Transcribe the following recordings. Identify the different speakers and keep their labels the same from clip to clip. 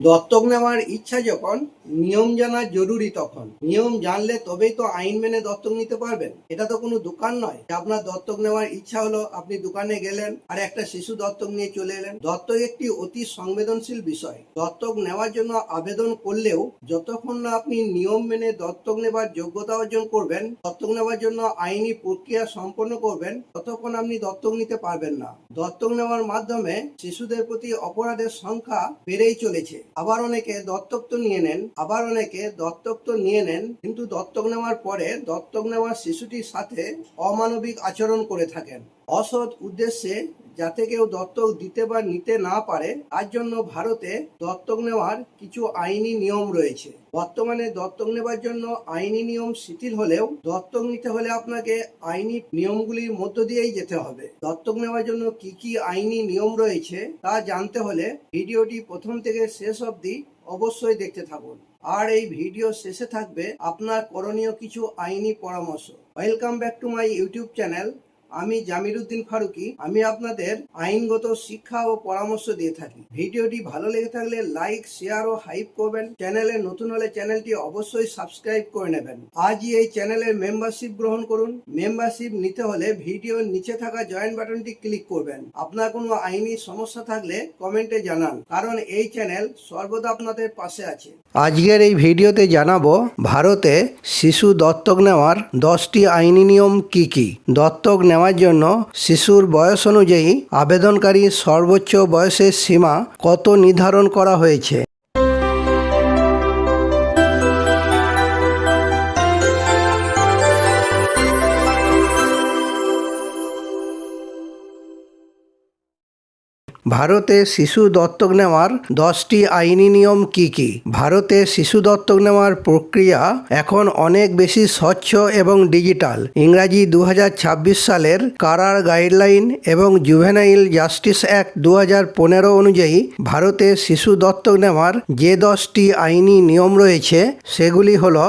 Speaker 1: দত্তক নেওয়ার ইচ্ছা যখন, নিয়ম জানা জরুরি তখন। নিয়ম জানলে তবেই তো আইন মেনে দত্তক নিতে পারবেন। এটা তো কোনো দোকান নয় যে আপনার দত্তক নেওয়ার ইচ্ছা হলো, আপনি দোকানে গেলেন আর একটা শিশু দত্তক নিয়ে চলে এলেন। দত্তক একটি অতি সংবেদনশীল বিষয়। দত্তক নেওয়ার জন্য আবেদন করলেও যতক্ষণ না আপনি নিয়ম মেনে দত্তক নেবার যোগ্যতা অর্জন করবেন, দত্তক নেওয়ার জন্য আইনি প্রক্রিয়া সম্পন্ন করবেন, ততক্ষণ আপনি দত্তক নিতে পারবেন না। দত্তক নেওয়ার মাধ্যমে শিশুদের প্রতি অপরাধের সংখ্যা বেড়েই চলেছে। আবার অনেকে দত্তক তো নিয়ে নেন, কিন্তু দত্তক নেওয়ার পরে দত্তক নেওয়ার শিশুটির সাথে অমানবিক আচরণ করে থাকেন। অসৎ উদ্দেশ্যে যাতে কেউ দত্তক দিতে বা নিতে না পারে, তার জন্য ভারতে দত্তক নেওয়ার কিছু আইনি নিয়ম রয়েছে। বর্তমানে দত্তক নেবার জন্য আইনি নিয়ম শিথিল হলেও দত্তক নিতে হলে আপনাকে আইনি নিয়মগুলির মধ্য দিয়েই যেতে হবে। দত্তক নেওয়ার জন্য কি কি আইনি নিয়ম রয়েছে তা জানতে হলে ভিডিওটি প্রথম থেকে শেষ অবধি অবশ্যই দেখতে থাকুন। আর এই ভিডিও শেষে থাকবে আপনার করণীয় কিছু আইনি পরামর্শ। Welcome back to my YouTube channel. আমি জামিরুদ্দিন ফারুকি। আমি আপনাদের আইনগত শিক্ষা ও পরামর্শ দিয়ে থাকি। ভিডিওটি ভালো লেগে থাকলে লাইক, শেয়ার ও হাইপ করবেন। চ্যানেলে নতুন হলে চ্যানেলটি অবশ্যই সাবস্ক্রাইব করে নেবেন। আজই এই চ্যানেলের মেম্বারশিপ গ্রহণ করুন। মেম্বারশিপ নিতে হলে ভিডিওর নিচে থাকা জয়েন বাটনটি ক্লিক করবেন। আপনার কোনো আইনি সমস্যা থাকলে কমেন্টে জানান, কারণ এই চ্যানেল সর্বদা আপনাদের পাশে আছে। আজকের এই ভিডিওতে জানাবো ভারতে শিশু দত্তক নেওয়ার 10টি আইনি নিয়ম কি কি। দত্তক নেওয়ার জন্য শিশুর বয়স অনুযায়ী আবেদনকারীর সর্বোচ্চ বয়সের সীমা কত নির্ধারণ করা হয়েছে। ভারতে শিশু দত্তক নেওয়ার 10টি আইনি নিয়ম কি কি। ভারতে শিশু দত্তক নেওয়ার প্রক্রিয়া এখন অনেক বেশি স্বচ্ছ এবং ডিজিটাল। ইংরাজি 2026 সালের কারার গাইডলাইন এবং জুভেনাইল জাস্টিস অ্যাক্ট 2015 অনুযায়ী ভারতে শিশু দত্তক নেওয়ার যে 10টি আইনি নিয়ম রয়েছে সেগুলি হলো: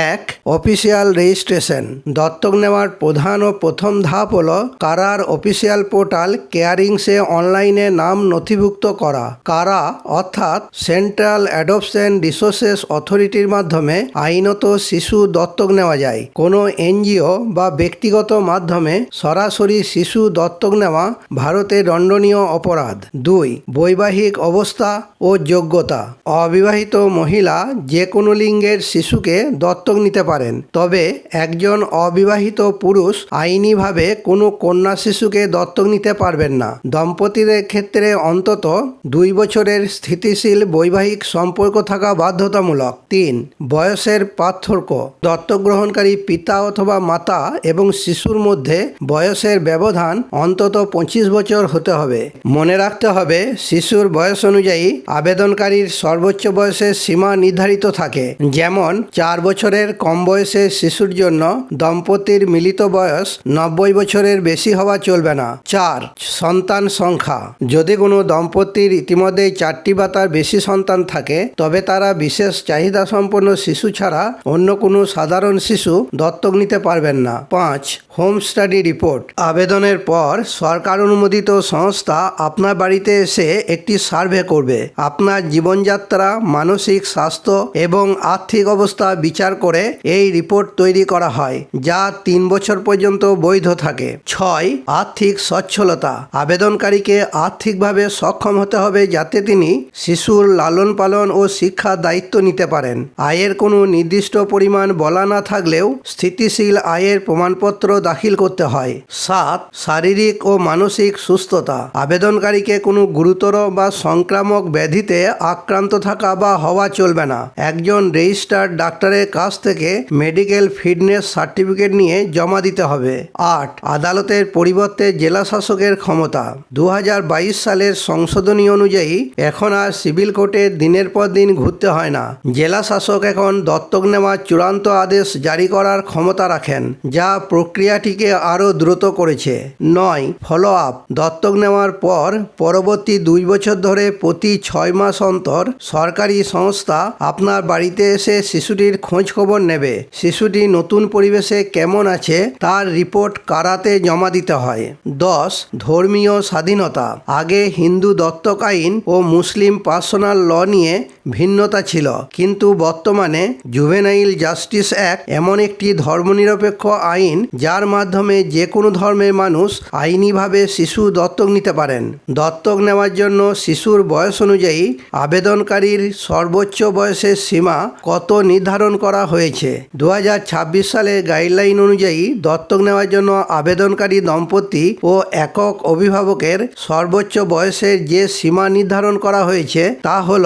Speaker 1: 1. Official registration. দত্তক নেওয়ার প্রধান ও প্রথম ধাপ হলো কারার অফিসিয়াল পোর্টাল কেয়ারিংসে অনলাইনে নাম নথিভুক্ত করা। কারা অর্থাৎ সেন্ট্রাল অ্যাডপশন রিসোর্সেস অথরিটির মাধ্যমে আইনত শিশু দত্তক নেওয়া যায়। কোনো এনজিও বা ব্যক্তিগত মাধ্যমে সরাসরি শিশু দত্তক নেওয়া ভারতে দণ্ডনীয় অপরাধ। 2. বৈবাহিক অবস্থা ও যোগ্যতা। অবিবাহিত মহিলা যে কোনো লিঙ্গের শিশুকে দত্তক নিতে পারেন, তবে একজন অবিবাহিত পুরুষ আইনিভাবে কোনো কন্যা শিশুকে দত্তক নিতে পারবেন না। দম্পতিদের ক্ষেত্রে অন্তত 2 বছরের স্থিতিশীল বৈবাহিক সম্পর্ক থাকা বাধ্যতামূলক। 3. বয়সের পার্থক্য। দত্তক গ্রহণকারী পিতা অথবা মাতা এবং শিশুর মধ্যে বয়সের ব্যবধান অন্তত 25 বছর হতে হবে। মনে রাখতে হবে, শিশুর বয়স অনুযায়ী আবেদনকারীর সর্বোচ্চ বয়সের সীমা নির্ধারিত থাকে। যেমন 4 বছরের কম বয়সের শিশুর জন্য দম্পতির মিলিত বয়স 90 বছরের বেশি হওয়া চলবে না। 4. সন্তান সংখ্যা। যদি কোনো দম্পতির ইতিমধ্যে 4টি বা তার বেশি সন্তান থাকে, তবে তারা বিশেষ চাহিদা সম্পন্ন শিশু ছাড়া অন্য কোনো সাধারণ শিশু দত্তক নিতে পারবেন না। 5. Home study report. আবেদনের পর সরকার অনুমোদিত সংস্থা আপনার বাড়িতে এসে একটি সার্ভে করবে। আপনার জীবনযাত্রা, মানসিক স্বাস্থ্য এবং আর্থিক অবস্থা বিচার করে এই রিপোর্ট তৈরি করা হয়, যা 3 বছর পর্যন্ত বৈধ থাকে। 6. আর্থিক সচ্ছলতা। আবেদনকারীকে আর্থিকভাবে সক্ষম হতে হবে যাতে তিনি শিশুর লালন পালন ও শিক্ষার দায়িত্ব নিতে পারেন। আয়ের কোনো নির্দিষ্ট পরিমাণ বলা না থাকলেও স্থিতিশীল আয়ের প্রমাণপত্র দাখিল করতে হয়। 7. শারীরিক ও মানসিক সুস্থতা। আবেদনকারীকে কোনো গুরুতর বা সংক্রামক ব্যাধিতে আক্রান্ত থাকা বা হওয়া চলবে না। একজন রেজিস্টার্ড ডাক্তারের কাছ থেকে মেডিকেল ফিটনেস সার্টিফিকেট নিয়ে জমা দিতে হবে। 8. আদালতের পরিবর্তে জেলা শাসকের ক্ষমতা। 2022 সালের সংশোধনী অনুযায়ী এখন আর সিভিল কোর্টে দিনের পর দিন ঘুরতে হয় না। জেলা শাসক এখন দত্তক নেওয়ার চূড়ান্ত আদেশ জারি করার ক্ষমতা রাখেন, যা প্রক্রিয়াটিকে আরও দ্রুত করেছে। 9. Follow up. দত্তক নেওয়ার পর পরবর্তী 2 বছর ধরে প্রতি 6 মাস অন্তর সরকারি সংস্থা আপনার বাড়িতে এসে শিশুটির খোঁজ খবর নেবে। শিশুটি নতুন পরিবেশে কেমন আছে তার রিপোর্ট কারাতে জমা দিতে হয়। 10. ধর্মীয় স্বাধীনতা। আগে হিন্দু দত্তক আইন ও মুসলিম পার্সোনাল ল নিয়ে ভিন্নতা ছিল, কিন্তু বর্তমানে জুভেনাইল জাস্টিস অ্যাক্ট এমন একটি ধর্মনিরপেক্ষ আইন যার মাধ্যমে যে কোনো ধর্মের মানুষ আইনিভাবে শিশু দত্তক নিতে পারেন। দত্তক নেওয়ার জন্য শিশুর বয়স অনুযায়ী আবেদনকারীর সর্বোচ্চ বয়সের সীমা কত নির্ধারণ করা হয়েছে। 2026 সালের গাইডলাইন অনুযায়ী দত্তক নেওয়ার জন্য আবেদনকারী দম্পতি ও একক অভিভাবকের সর্বোচ্চ বয়সের যে সীমা নির্ধারণ করা হয়েছে তা হল: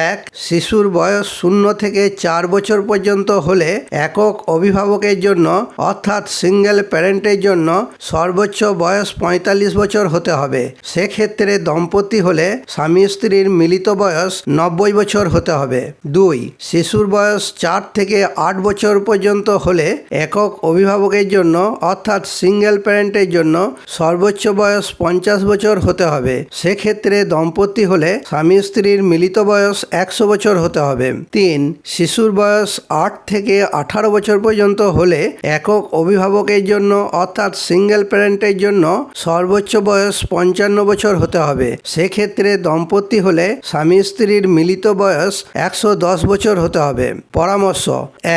Speaker 1: 1. শিশুর বয়স 0 থেকে 4 বছর পর্যন্ত হলে একক অভিভাবকের জন্য অর্থাৎ সিঙ্গেল প্যারেন্টের জন্য সর্বোচ্চ বয়স 45 বছর হতে হবে। সেক্ষেত্রে দম্পতি হলে স্বামী স্ত্রীর মিলিত বয়স 90 বছর হতে হবে। 2. শিশুর বয়স 4 থেকে 8 বছর পর্যন্ত হলে একক অভিভাবকের জন্য অর্থাৎ সিঙ্গেল প্যারেন্টের জন্য সর্বোচ্চ বয়স 50 বছর হতে হবে। সেক্ষেত্রে দম্পতি হলে স্বামী স্ত্রীর মিলিত বয়স 100 বছর হতে হবে। 3. শিশুর বয়স 8 থেকে 18 বছর পর্যন্ত হলে একক অভিভাবকের জন্য অর্থাৎ সিঙ্গেল প্যারেন্টের জন্য সর্বোচ্চ বয়স 55 বছর হতে হবে। সেক্ষেত্রে দম্পতি হলে স্বামী স্ত্রীর মিলিত বয়স 110 বছর হতে হবে। পরামর্শ: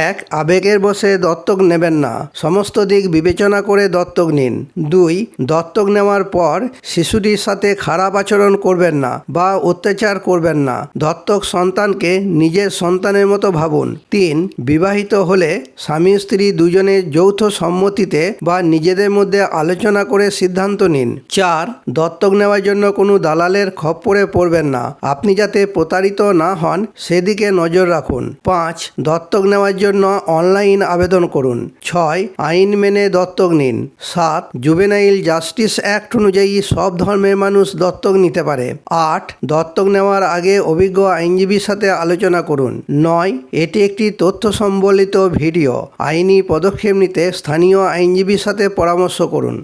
Speaker 1: 1. আবেগের বশে দত্তক নেবেন না, সমস্ত দিক বিবেচনা করে দত্তক নিন। 2. দত্তক নেওয়ার পর শিশুটির সাথে খারাপ আচরণ করবেন না বা অত্যাচার করবেন না। দত্তক সন্তানকে নিজের সন্তানের মতো ভাবুন। 3. বিবাহিত হলে স্বামী স্ত্রী দুজনের যৌথ সম্মতিতে বা নিজেদের মধ্যে আলোচনা করে সিদ্ধান্ত নিন। 4. দত্তক নেওয়ার জন্য কোনো দালালের খপ্পরে পড়বেন না। আপনি যাতে প্রতারিত না হন সেদিকে নজর রাখুন। 5. দত্তক নেওয়ার জন্য অনলাইন আবেদন করুন। 6. আইন মেনে দত্তক নিন। 7. জুভেনাইল জাস্টিস অ্যাক্ট অনুযায়ী সব ধর্মের মানুষ দত্তক নিতে পারে। 8. দত্তক নেওয়ার আগে অভিজ্ঞ আইনজীবীর সাথে আলোচনা করুন। 9. এটি একটি তথ্য সম্বলিত ভিডিও। আইনি পদক্ষেপ নিতে স্থানীয় আইনজীবীর সাথে পরামর্শ করুন।